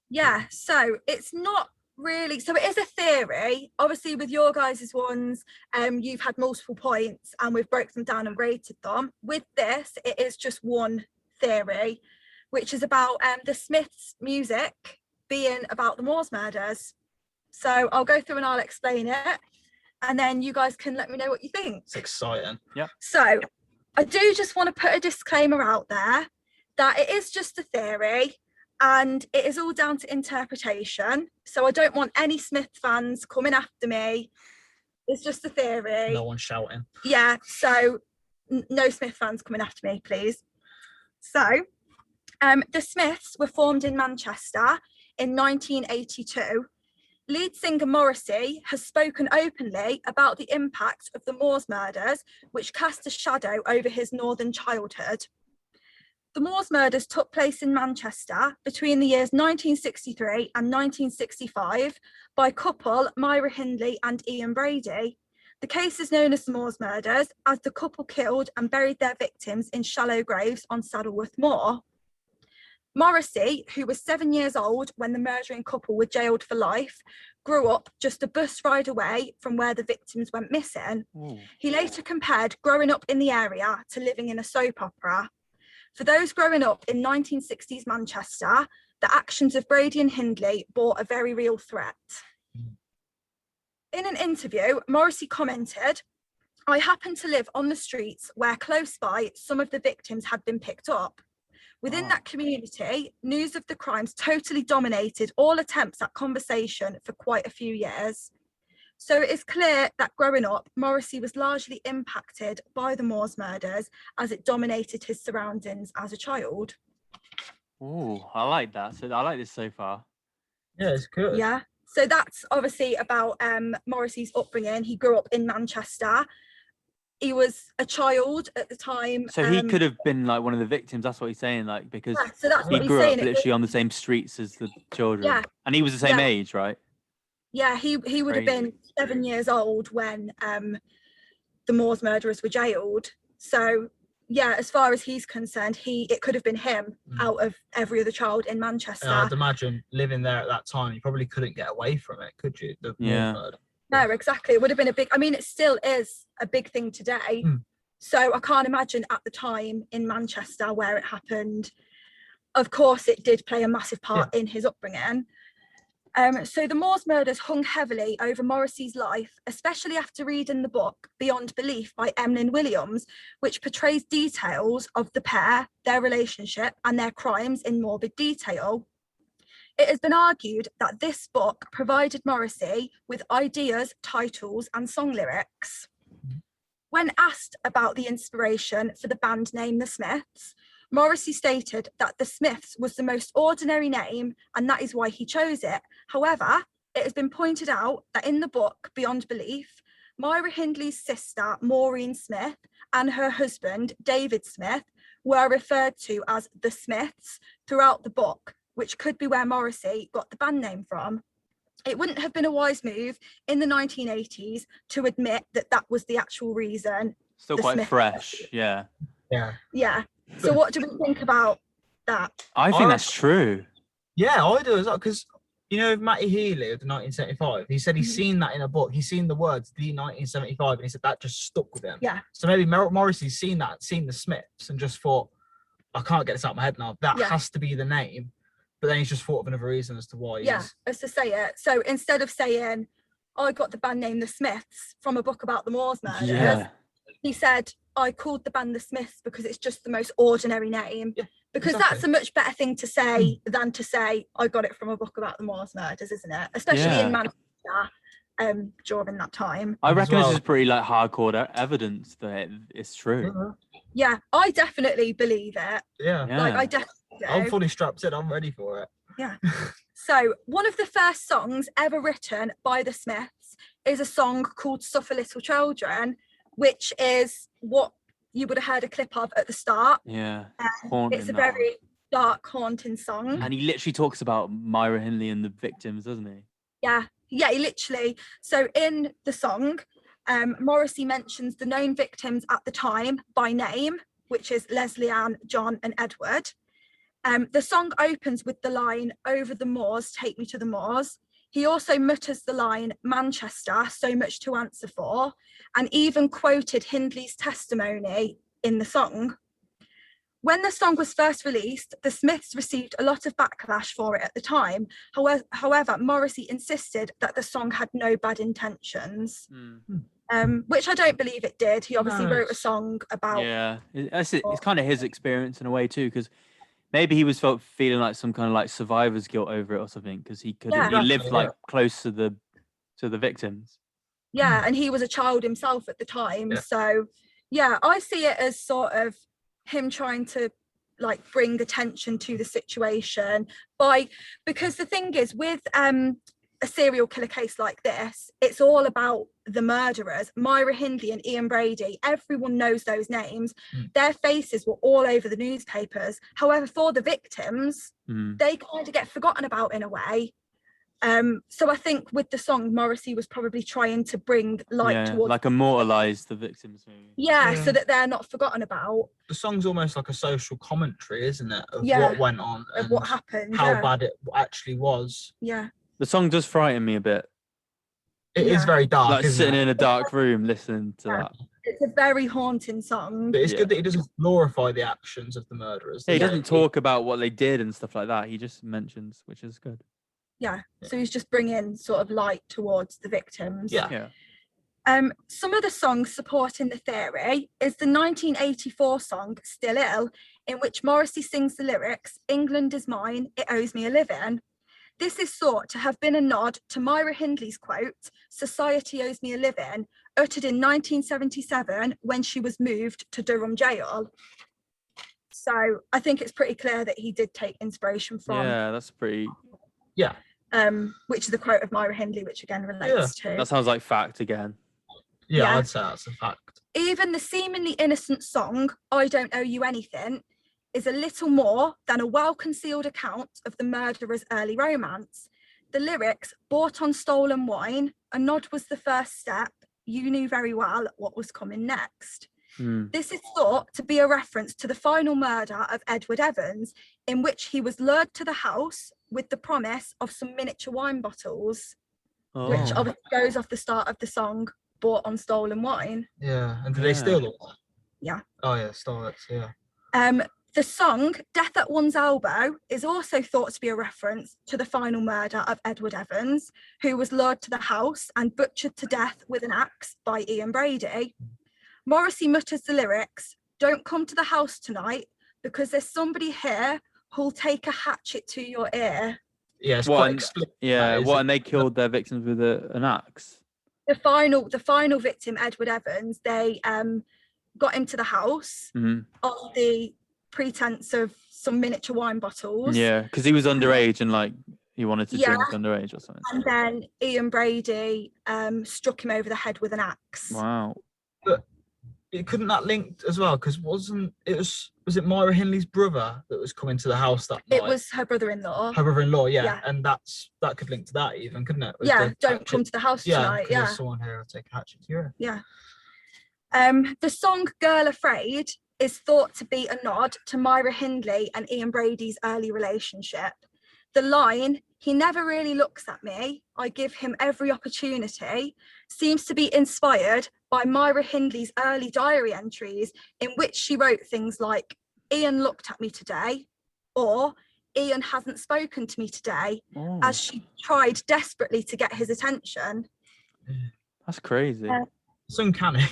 Yeah, so it's not really, so it is a theory. Obviously with your guys' ones, you've had multiple points and we've broke them down and rated them. With this, it is just one theory, which is about the Smiths' music being about the Moors murders. So I'll go through and I'll explain it, and then you guys can let me know what you think. It's exciting. Yeah. So I do just want to put a disclaimer out there that it is just a theory and it is all down to interpretation. So I don't want any Smith fans coming after me. It's just a theory. No one shouting. Yeah, so no Smith fans coming after me, please. So the Smiths were formed in Manchester in 1982. Lead singer Morrissey has spoken openly about the impact of the Moors murders, which cast a shadow over his northern childhood. The Moors murders took place in Manchester between the years 1963 and 1965 by couple Myra Hindley and Ian Brady. The case is known as the Moors murders, as the couple killed and buried their victims in shallow graves on Saddleworth Moor. Morrissey, who was 7 years old when the murdering couple were jailed for life, grew up just a bus ride away from where the victims went missing. Ooh. He later compared growing up in the area to living in a soap opera. For those growing up in 1960s Manchester, the actions of Brady and Hindley bore a very real threat. In an interview, Morrissey commented, "I happened to live on the streets where close by some of the victims had been picked up. Within that community, news of the crimes totally dominated all attempts at conversation for quite a few years. So it is clear that growing up, Morrissey was largely impacted by the Moors murders as it dominated his surroundings as a child." Ooh, I like that. So I like this so far. Yeah, it's good. Yeah, so that's obviously about Morrissey's upbringing. He grew up in Manchester. He was a child at the time. So he could have been like one of the victims. That's what he's saying, like, because Yeah, so that's he what he's grew up saying. literally on the same streets as the children. Yeah. And he was the same Yeah. age, right? Yeah, he would have Crazy. been 7 years old when the Moors murderers were jailed. So yeah, as far as he's concerned, it could have been him out of every other child in Manchester. And I'd imagine living there at that time, you probably couldn't get away from it, could you? The Yeah. Moors murder. No, exactly. It would have been a big, I mean, it still is a big thing today. So I can't imagine at the time in Manchester where it happened. Of course, it did play a massive part in his upbringing. So the Moors murders hung heavily over Morrissey's life, especially after reading the book Beyond Belief by Emlyn Williams, which portrays details of the pair, their relationship and their crimes in morbid detail. It has been argued that this book provided Morrissey with ideas, titles and song lyrics. When asked about the inspiration for the band name The Smiths, Morrissey stated that The Smiths was the most ordinary name and that is why he chose it. However, it has been pointed out that in the book Beyond Belief, Myra Hindley's sister Maureen Smith and her husband David Smith were referred to as The Smiths throughout the book, which could be where Morrissey got the band name from. It wouldn't have been a wise move in the 1980s to admit that that was the actual reason. Still quite fresh, yeah. Yeah. So what do we think about that? I think that's true. Yeah, I do as well, because, you know, Matty Healy of the 1975, he said he's seen that in a book. He's seen the words, the 1975, and he said that just stuck with him. Yeah. So maybe Morrissey's seen that, seen the Smiths, and just thought, I can't get this out of my head now. That has to be the name. But then he's just thought of another reason as to why. As to say it. So instead of saying, I got the band name The Smiths from a book about the Moors murders, he said, I called the band The Smiths because it's just the most ordinary name. Yeah, because that's a much better thing to say than to say, I got it from a book about the Moors murders, isn't it? Especially in Manchester during that time. I reckon this is pretty like hardcore evidence that it's true. Yeah, I definitely believe it. Yeah. Like, I definitely do. I'm fully strapped in. I'm ready for it. Yeah. So one of the first songs ever written by the Smiths is a song called Suffer Little Children, which is what you would have heard a clip of at the start. Yeah. It's a very dark, haunting song. And he literally talks about Myra Hindley and the victims, doesn't he? Yeah. Yeah, he literally. So in the song, Morrissey mentions the known victims at the time by name, which is Leslie Ann, John and Edward. The song opens with the line, "Over the moors, take me to the moors." He also mutters the line, "Manchester, so much to answer for," and even quoted Hindley's testimony in the song. When the song was first released, the Smiths received a lot of backlash for it at the time. However, Morrissey insisted that the song had no bad intentions, which I don't believe it did. He obviously wrote a song about... Yeah, it's kind of his experience in a way too, because maybe he was feeling like some kind of like survivor's guilt over it or something, because he lived like close to the victims. Yeah, and he was a child himself at the time. Yeah. So yeah, I see it as sort of him trying to like bring attention to the situation because the thing is with a serial killer case like this, it's all about the murderers. Myra Hindley and Ian Brady, everyone knows those names. Their faces were all over the newspapers. However, for the victims, they kind of get forgotten about in a way. So I think with the song, Morrissey was probably trying to bring light towards, like immortalize the victims maybe. Yeah, so that they're not forgotten about. The song's almost like a social commentary, isn't it, of what went on and what happened, how bad it actually was. Yeah. The song does frighten me a bit. It is very dark, like sitting in a dark room listening to that. It's a very haunting song. But it's good that he doesn't glorify the actions of the murderers. He doesn't talk about what they did and stuff like that. He just mentions, which is good. Yeah, so he's just bringing sort of light towards the victims. Yeah. Some of the songs supporting the theory is the 1984 song Still Ill, in which Morrissey sings the lyrics, "England is mine, it owes me a living." This is thought to have been a nod to Myra Hindley's quote, "Society owes me a living," uttered in 1977 when she was moved to Durham jail. So I think it's pretty clear that he did take inspiration from. Yeah, that's pretty... Yeah. Which is a quote of Myra Hindley, which again relates to. That sounds like fact again. Yeah, I'd say that's a fact. Even the seemingly innocent song, "I Don't Owe You Anything," is a little more than a well-concealed account of the murderer's early romance. The lyrics, "Bought on stolen wine, a nod was the first step, you knew very well what was coming next." This is thought to be a reference to the final murder of Edward Evans, in which he was lured to the house with the promise of some miniature wine bottles, which obviously goes off the start of the song, "Bought on stolen wine." Yeah, and did they steal it? Yeah. Oh yeah, stole it, yeah. The song "Death at One's Elbow" is also thought to be a reference to the final murder of Edward Evans, who was lured to the house and butchered to death with an axe by Ian Brady. Morrissey mutters the lyrics, "Don't come to the house tonight because there's somebody here who'll take a hatchet to your ear." Yeah, it's quite explicit. Yeah, and they killed their victims with an axe. The final victim, Edward Evans, they got him to the house on the pretense of some miniature wine bottles. Yeah, because he was underage and like he wanted to drink underage or something. And then Ian Brady struck him over the head with an axe. Wow. But couldn't that link as well? Because was it Myra Hindley's brother that was coming to the house that night? It was her brother-in-law. Her brother-in-law, yeah. And that could link to that even, couldn't it? Don't come to the house tonight. Yeah. There's someone here who'll take a hatchet to your ear. Yeah. The song "Girl Afraid" is thought to be a nod to Myra Hindley and Ian Brady's early relationship. The line, "He never really looks at me, I give him every opportunity," seems to be inspired by Myra Hindley's early diary entries, in which she wrote things like, "Ian looked at me today," or "Ian hasn't spoken to me today," as she tried desperately to get his attention. That's crazy. It's uncanny.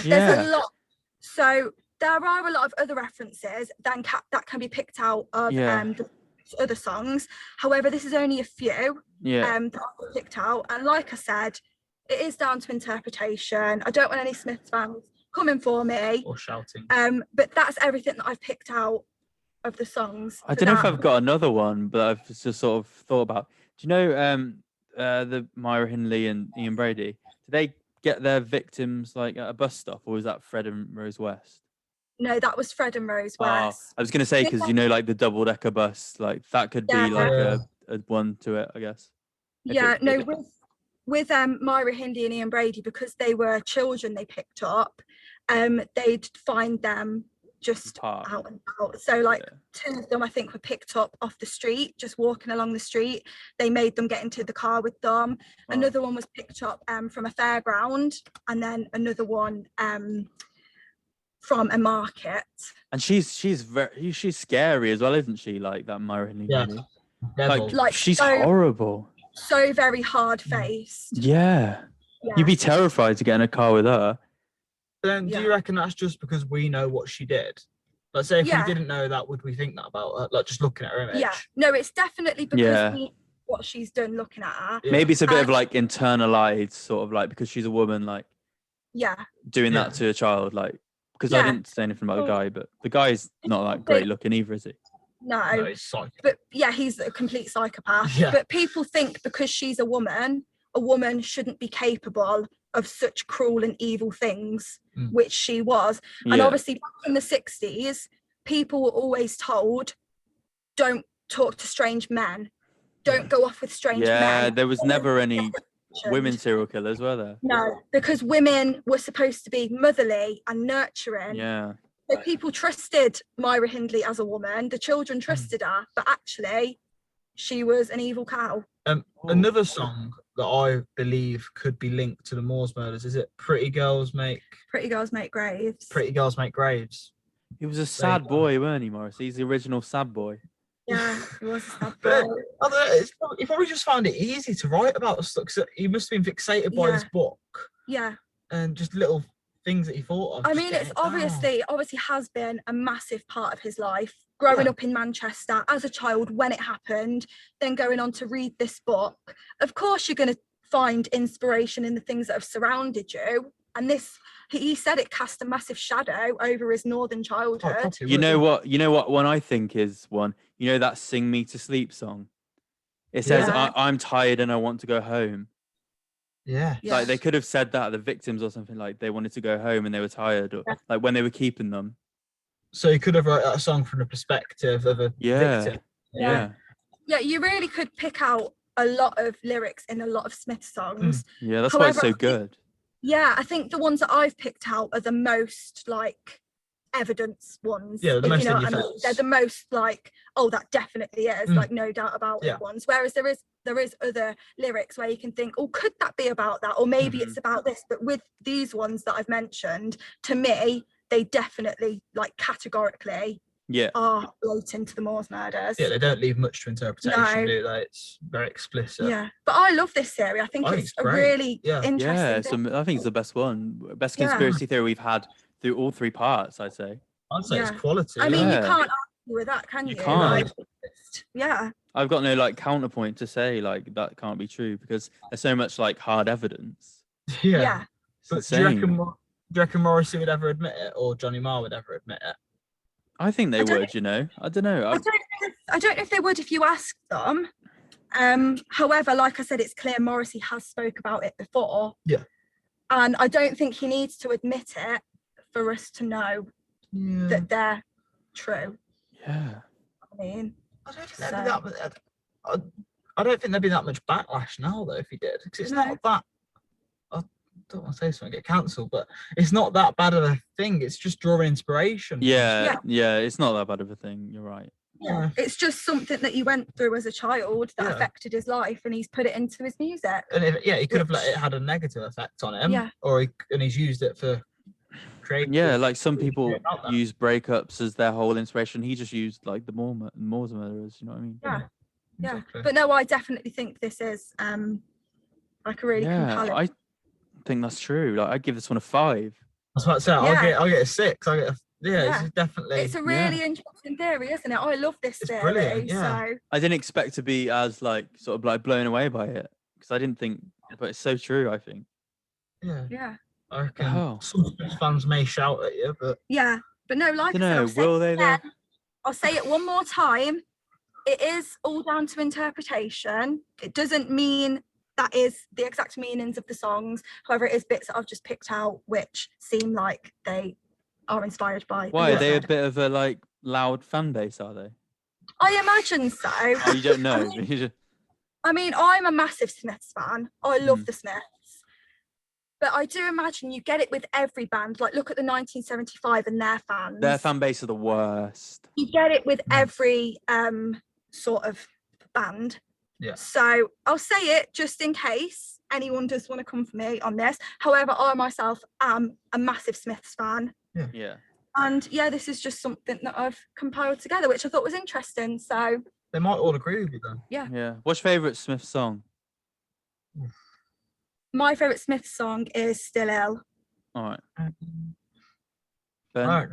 There's a lot. So there are a lot of other references that can be picked out of the other songs. However, this is only a few that I've picked out. And like I said, it is down to interpretation. I don't want any Smiths fans coming for me. Or shouting. But that's everything that I've picked out of the songs. I don't know if I've got another one, but I've just sort of thought about. Do you know the Myra Hindley and Ian Brady? Did they get their victims like at a bus stop, or was that Fred and Rose West? No, that was Fred and Rose West. I was going to say, because like the double-decker bus, like that could be like a one to it, I guess. With Myra Hindley and Ian Brady, because they were children they picked up, they'd find them just Park. out and out. So like Yeah. 2 of them I think were picked up off the street, just walking along the street. They made them get into the car with them. Wow. Another one was picked up from a fairground, and then another one from a market. And she's scary as well, isn't she? Like that Morrissey lady. Like she's horrible. So very hard-faced. Yeah. You'd be terrified to get in a car with her. Then do you reckon that's just because we know what she did? Let's say if we didn't know that, would we think that about her? Like just looking at her image? Yeah. No, it's definitely because we know what she's done looking at her. Yeah. Maybe it's a bit of like internalized sort of like, because she's a woman, like doing that to a child, like, because I didn't say anything about the guy, but the guy's not that great looking either, is he? No, he's psychopath. But he's a complete psychopath. Yeah. But people think because she's a woman shouldn't be capable of such cruel and evil things, which she was. And obviously back in the 60s, people were always told, don't talk to strange men, don't go off with strange men. Yeah, there was never any women serial killers, were there? No, because women were supposed to be motherly and nurturing. Yeah. So people trusted Myra Hindley as a woman. The children trusted her, but actually, she was an evil cow. Another song that I believe could be linked to the Moors murders, is it Pretty Girls Make Graves? Pretty Girls Make Graves. He was a sad boy, weren't he, Morris? He's the original sad boy. Yeah, he was a sad But boy. I don't know, he probably just found it easy to write about stuff. So he must have been fixated by his book. Yeah. And just little things that he thought of. I mean, it's obviously has been a massive part of his life. Growing up in Manchester as a child when it happened, then going on to read this book. Of course, you're going to find inspiration in the things that have surrounded you. And this, he said, it cast a massive shadow over his northern childhood. You know what one I think is one? You know that Sing Me to Sleep song? It says, I'm tired and I want to go home. Yeah. Like they could have said that, the victims or something, like they wanted to go home and they were tired, or like when they were keeping them. So he could have wrote that song from the perspective of a victim. Yeah, you really could pick out a lot of lyrics in a lot of Smith songs. Yeah, that's why it's so good. I think the ones that I've picked out are the most like evidence ones. Yeah, the most they're the most like, oh, that definitely is like no doubt about it ones. Whereas there is other lyrics where you can think, oh, could that be about that? Or maybe it's about this. But with these ones that I've mentioned, to me, they definitely, like, categorically are relating to the Moors murders. Yeah, they don't leave much to interpretation, do they? It's very explicit. Yeah, but I love this theory. I think it's a really interesting I think it's the best one. Best conspiracy theory we've had through all 3 parts, I'd say. I'd say it's quality. I mean, you can't argue with that, can you? You can't. Like, I've got no, like, counterpoint to say, like, that can't be true, because there's so much, like, hard evidence. Yeah. But do you reckon Morrissey would ever admit it, or Johnny Marr would ever admit it? I think they would, you know. I don't know. I don't know if they would if you asked them. However, like I said, it's clear Morrissey has spoke about it before. Yeah. And I don't think he needs to admit it for us to know that they're true. Yeah. I mean, I don't think there'd be that much backlash now, though, if he did. Because it's not that... I don't want to say something, get cancelled, but it's not that bad of a thing. It's just drawing inspiration. Yeah, it's not that bad of a thing. You're right. Yeah, it's just something that he went through as a child that affected his life, and he's put it into his music. And he could have let it had a negative effect on him. Yeah. And he's used it for creating. Yeah, like some people use breakups as their whole inspiration. He just used like the Moors murderers. You know what I mean? Yeah. Exactly. But no, I definitely think this is like a really compelling. I think that's true. Like, I'd give this one a 5. I was about to say, I'll get a 6. It's definitely. It's a really interesting theory, isn't it? I love this theory. Brilliant, yeah. So I didn't expect to be as like sort of like blown away by it, because I didn't think, but it's so true. I think. Yeah. I reckon some fans may shout at you, but but no, like I said, will they? I'll say it one more time. It is all down to interpretation. It doesn't mean that is the exact meanings of the songs. However, it is bits that I've just picked out which seem like they are inspired by. Why are they a bit of a like loud fan base? Are they? I imagine so. Oh, you don't know. I mean, I'm a massive Smiths fan. I love the Smiths. But I do imagine you get it with every band. Like, look at the 1975 and their fans. Their fan base are the worst. You get it with every sort of band. Yeah. So I'll say it just in case anyone does want to come for me on this. However, I myself am a massive Smiths fan. Yeah. And yeah, this is just something that I've compiled together, which I thought was interesting. So They might all agree with you then. Yeah. What's your favourite Smith song? my favourite Smiths song is Still Ill. All right. I don't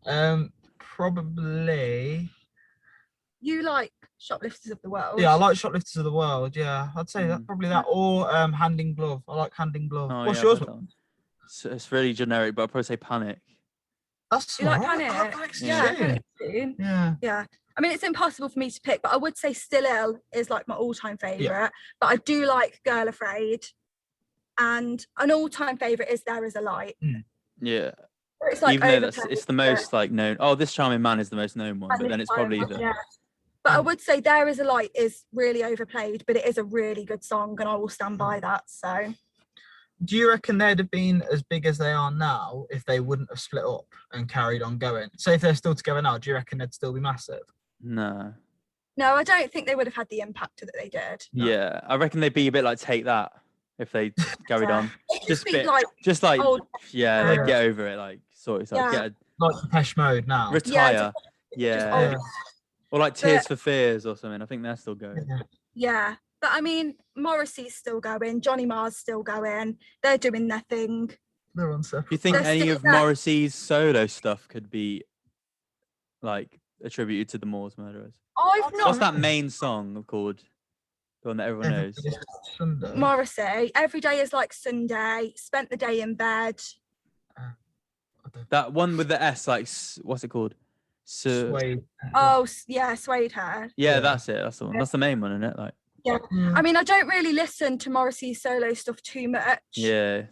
know. Probably. You like Shoplifters of the World? Yeah, I like Shoplifters of the World. Yeah, I'd say that probably that or Hand in Glove. I like Hand in Glove. Oh, What's yeah, yours? It's really generic, but I'd probably say Panic. That's You like alright. Panic? Yeah. Panic's good. Yeah. I mean, it's impossible for me to pick, but I would say Still Ill is like my all-time favourite. But I do like Girl Afraid. And an all-time favourite is There Is a Light. Yeah. It's like even though it's the most like known. Oh, This Charming Man is the most known one, but then it's probably the. But I would say There Is a Light is really overplayed, but it is a really good song, and I will stand by that. So, do you reckon they'd have been as big as they are now if they wouldn't have split up and carried on going? So if they're still together now, do you reckon they'd still be massive? No, I don't think they would have had the impact that they did. No. Yeah, I reckon they'd be a bit like Take That if they carried on. Just Bit, like old, like get over it, like sort yourself, Yeah. Like Depeche Mode now. retire, old. or like Tears for Fears or something. I think they're still going. Yeah. But I mean, Morrissey's still going, Johnny Marr's still going. They're doing their thing. They're on separate. Do you think They're any still of there. Morrissey's solo stuff could be like attributed to the Moors murderers? I've What's not that main song called? The one that everyone knows. Sunday. Morrissey. Every day is like Sunday. Spent the day in bed. That one with the S, like what's it called? Suede. Oh yeah, Suede Hair. Yeah, that's it. That's the one. That's the main one, isn't it? Like. Yeah. I mean, I don't really listen to Morrissey's solo stuff too much. Yeah.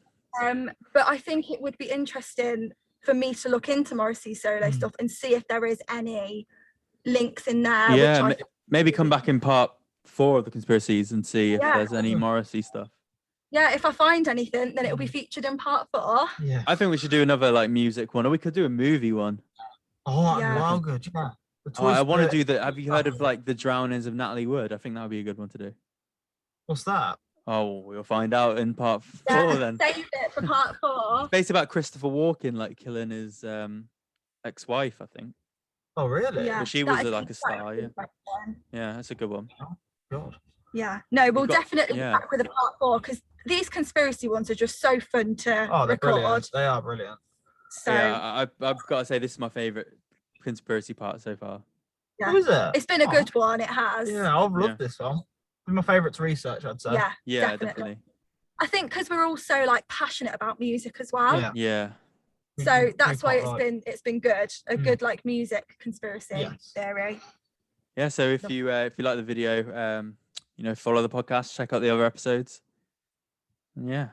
But I think it would be interesting for me to look into Morrissey's solo stuff and see if there is any links in there. Yeah, maybe come back in part 4 of the conspiracies and see if Yeah. there's any Morrissey stuff. Yeah, if I find anything, then it'll be featured in part 4. Yeah. I think we should do another like music one, or we could do a movie one. Oh, that'd Yeah. be well good. Yeah. Oh, I want to do the. Have you heard of like the drownings of Natalie Wood? I think that would be a good one to do. What's that? Oh, we'll find out in part 4 then. Save it for part 4. It's based about Christopher Walken like killing his ex-wife, I think. Oh, really? Yeah. Well, she that was is like a star, quite yeah. interesting. Yeah, that's a good one. God. Yeah. No, we'll got- definitely be yeah. back with a part 4 because these conspiracy ones are just so fun to Oh, they're record. brilliant. They are brilliant. So Yeah, I've got to say this is my favourite conspiracy part so far. Yeah. Who is it? it's been a good one. It has. Yeah, I've loved Yeah. this one. It's my favourite to research, I'd say. Yeah. Yeah, Definitely. definitely. I think because we're all so like passionate about music as well. Yeah. Yeah. So that's why quite it's been good. A Mm. good like music conspiracy Yes. theory. Yeah, so if you like the video, follow the podcast, check out the other episodes. And yeah,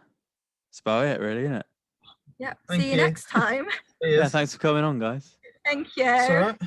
that's about it, really, isn't it? Yeah. Thank See you you. next time. Yeah, thanks for coming on, guys. Thank you. It's all right.